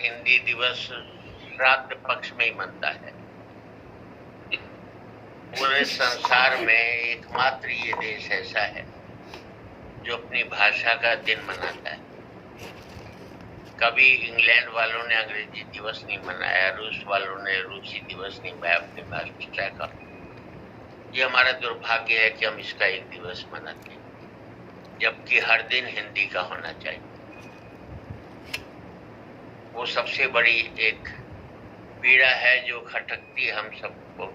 हिंदी दिवस श्राद्ध पक्ष में ही मनता है। पूरे संसार में एकमात्र ये देश ऐसा है जो अपनी भाषा का दिन मनाता है। कभी इंग्लैंड वालों ने अंग्रेजी दिवस नहीं मनाया, रूस वालों ने रूसी दिवस नहीं मनाया अपनी भाषा का। ये हमारा दुर्भाग्य है कि हम इसका एक दिवस मनाते हैं, जबकि हर दिन हिंदी का होना चाहिए। वो सबसे बड़ी एक पीड़ा है जो खटकती हम सबको,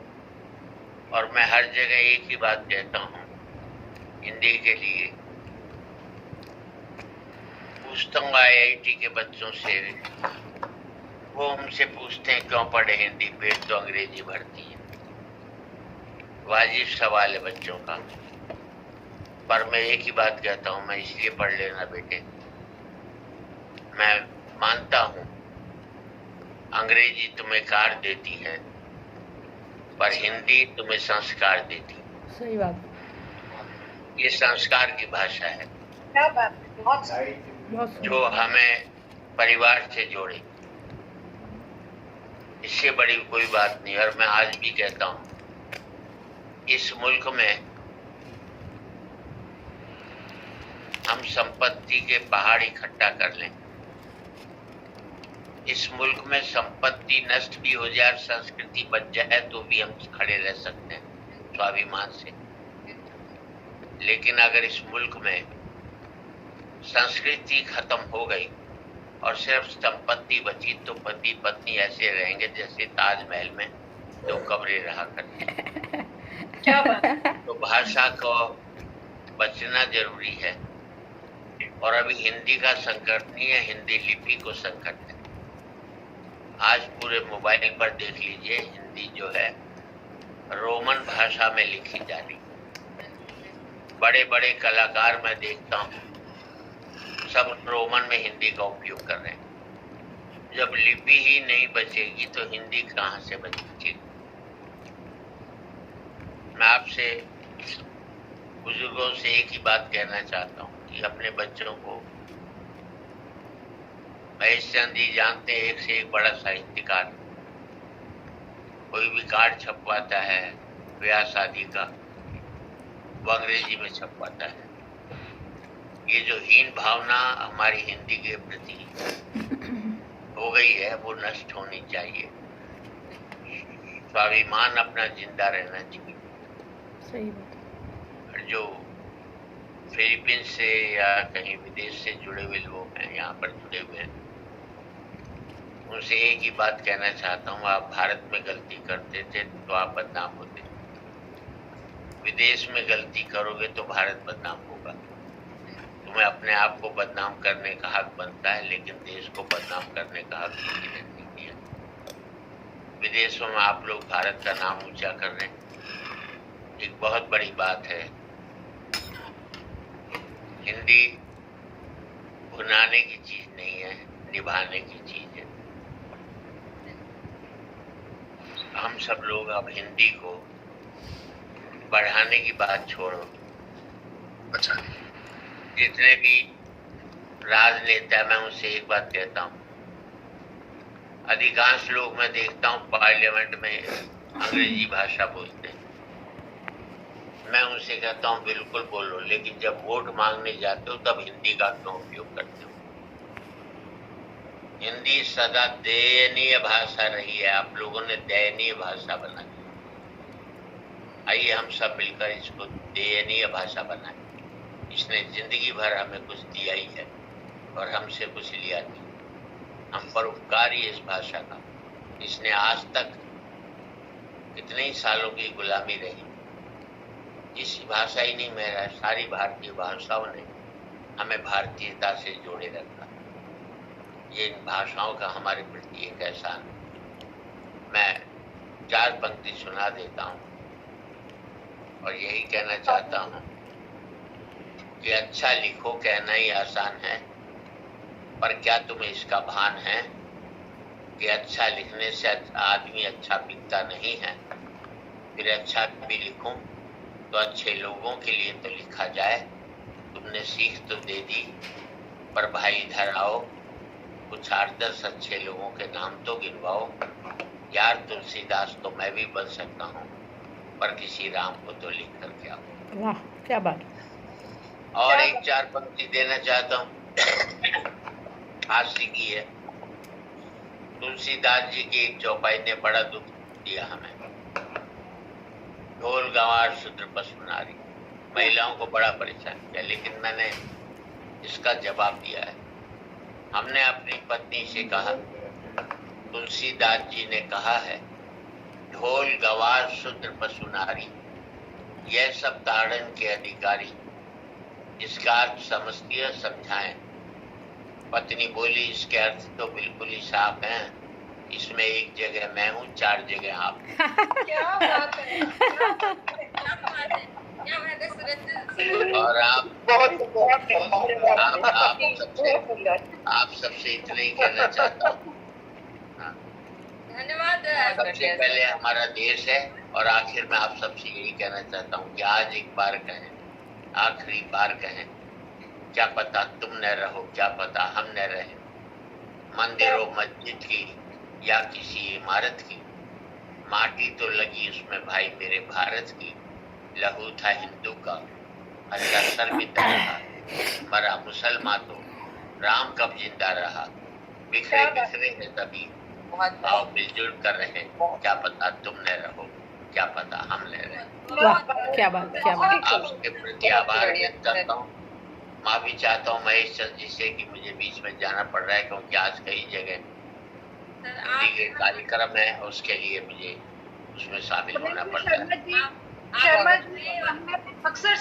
और मैं हर जगह एक ही बात कहता हूँ हिंदी के लिए। पूछता हूँ IIT के बच्चों से, वो हमसे पूछते हैं क्यों पढ़े हिंदी, पेट तो अंग्रेजी भरती है। वाजिब सवाल है बच्चों का, पर मैं एक ही बात कहता हूँ, मैं इसलिए पढ़ लेना बेटे। मैं मानता हूँ अंग्रेजी तुम्हें कार देती है, पर हिंदी तुम्हें संस्कार देती है। सही बात। ये संस्कार की भाषा है। क्या बात है, बहुत जो हमें परिवार से जोड़े, इससे बड़ी कोई बात नहीं। और मैं आज भी कहता हूँ इस मुल्क में हम संपत्ति के पहाड़ इकट्ठा कर लें, इस मुल्क में संपत्ति नष्ट भी हो जाए, संस्कृति बच जाए, तो भी हम खड़े रह सकते हैं स्वाभिमान से। लेकिन अगर इस मुल्क में संस्कृति खत्म हो गई और सिर्फ संपत्ति बची, तो पति पत्नी ऐसे रहेंगे जैसे ताजमहल में दो कमरे रहा करते। क्या बात है। तो भाषा को बचना जरूरी है। और अभी हिंदी का संकट नहीं है, हिंदी लिपि को संकट है। आज पूरे मोबाइल पर देख लीजिए, हिंदी जो है रोमन भाषा में लिखी जा रही। बड़े बड़े कलाकार मैं देखता हूँ सब रोमन में हिंदी का उपयोग कर रहे हैं। जब लिपि ही नहीं बचेगी तो हिंदी कहाँ से बचेगी। मैं आपसे बुजुर्गों से एक ही बात कहना चाहता हूँ कि अपने बच्चों को, महेश चंद जी जानते हैं, एक से एक बड़ा साहित्यकार, कोई भी कार्ड छपवाता है ब्याह शादी का, वो अंग्रेजी में छपवाता है। ये जो हीन भावना हमारी हिंदी के प्रति हो गई है, वो नष्ट होनी चाहिए। स्वाभिमान अपना जिंदा रहना चाहिए। सही बात। जो फिलीपींस से या कहीं विदेश से जुड़े हुए लोग हैं, यहाँ पर जुड़े हुए हैं, उनसे एक ही बात कहना चाहता हूँ, आप भारत में गलती करते थे तो आप बदनाम होते, विदेश में गलती करोगे तो भारत बदनाम होगा। तुम्हें अपने आप को बदनाम करने का हक बनता है, लेकिन देश को बदनाम करने का हक किसी ने नहीं दिया। विदेशों में आप लोग भारत का नाम ऊंचा कर रहे हैं, एक बहुत बड़ी बात है। हिंदी भुनाने की चीज नहीं है, निभाने की चीज है। हम सब अब अब हिंदी को बढ़ाने की बात छोड़ो। अच्छा, जितने भी राजनेता, मैं उनसे एक बात कहता हूँ, अधिकांश लोग मैं देखता हूँ पार्लियामेंट में अंग्रेजी भाषा बोलते हैं। मैं उनसे कहता हूँ बिल्कुल बोलो, लेकिन जब वोट मांगने जाते हो तब हिंदी का क्यों उपयोग करते हो? हिंदी सदा दयनीय भाषा रही है, आप लोगों ने दयनीय भाषा बना दी। आइए हम सब मिलकर इसको दयनीय भाषा बनाएं। इसने जिंदगी भर हमें कुछ दिया ही है और हमसे कुछ लिया नहीं। हम परोपकारी इस भाषा का। इसने आज तक कितने ही सालों की गुलामी रही। इस भाषा ही नहीं, मेरा सारी भारतीय भाषाओं ने हमें भारतीयता से जोड़े रखा। ये इन भाषाओं का हमारे प्रति एक एहसान है। मैं 4 पंक्ति सुना देता हूँ और यही कहना चाहता हूँ कि अच्छा लिखो कहना ही आसान है, पर क्या तुम्हें इसका भान है कि अच्छा लिखने से आदमी अच्छा बिकता नहीं है। फिर अच्छा भी लिखूं तो अच्छे लोगों के लिए तो लिखा जाए। तुमने सीख तो दे दी, पर भाई इधर आओ, कुछ 8-10 अच्छे लोगों के नाम तो गिनवाओ। यार तुलसीदास तो मैं भी बन सकता हूँ, पर किसी राम को तो लिख कर क्या हो। वाह क्या बात। और एक 4 पंक्ति देना चाहता हूँ, हास्य की है। तुलसीदास जी की एक चौपाई ने बड़ा दुख दिया हमें। ढोल गंवार शूद्र पशु नारी, महिलाओं को बड़ा परेशान किया, लेकिन मैंने इसका जवाब दिया है। हमने अपनी पत्नी से कहा, तुलसीदास जी ने कहा है, ढोल गंवार शूद्र पशु नारी, यह सब ताड़न के अधिकारी। इसका अर्थ समझती है, समझाएं। पत्नी बोली, इसके अर्थ तो बिल्कुल ही साफ हैं। इसमें एक जगह मैं हूँ, 4 जगह आप। क्या बात है, और आप सबसे इतना ही कहना चाहता हूँ। धन्यवाद। सबसे पहले हमारा देश है, और आखिर में आप सबसे यही कहना चाहता हूँ कि आज एक बार कहें, आखिरी बार कहें, क्या पता तुम न रहो, क्या पता हम न रहें। मंदिरों मस्जिद की या किसी इमारत की, माटी तो लगी उसमें भाई मेरे भारत की। लहू था हिंदू का, अच्छा सर मिटा रहा, मरा मुसलमान तो राम कब जिंदा रहा। बिखरे बिखरे है तभी, आओ मिलजुल कर रहे, क्या पता तुम न रहो, क्या पता हम न रहे। वाह क्या बात क्या बात। आपके प्रति आभार व्यक्त करता हूँ। माफी चाहता हूँ महेश चंद्र जी से कि मुझे बीच में जाना पड़ रहा है, क्योंकि आज कई जगह कार्यक्रम है, उसके लिए मुझे उसमें शामिल होना पड़ता है। शर्मा जी अक्सर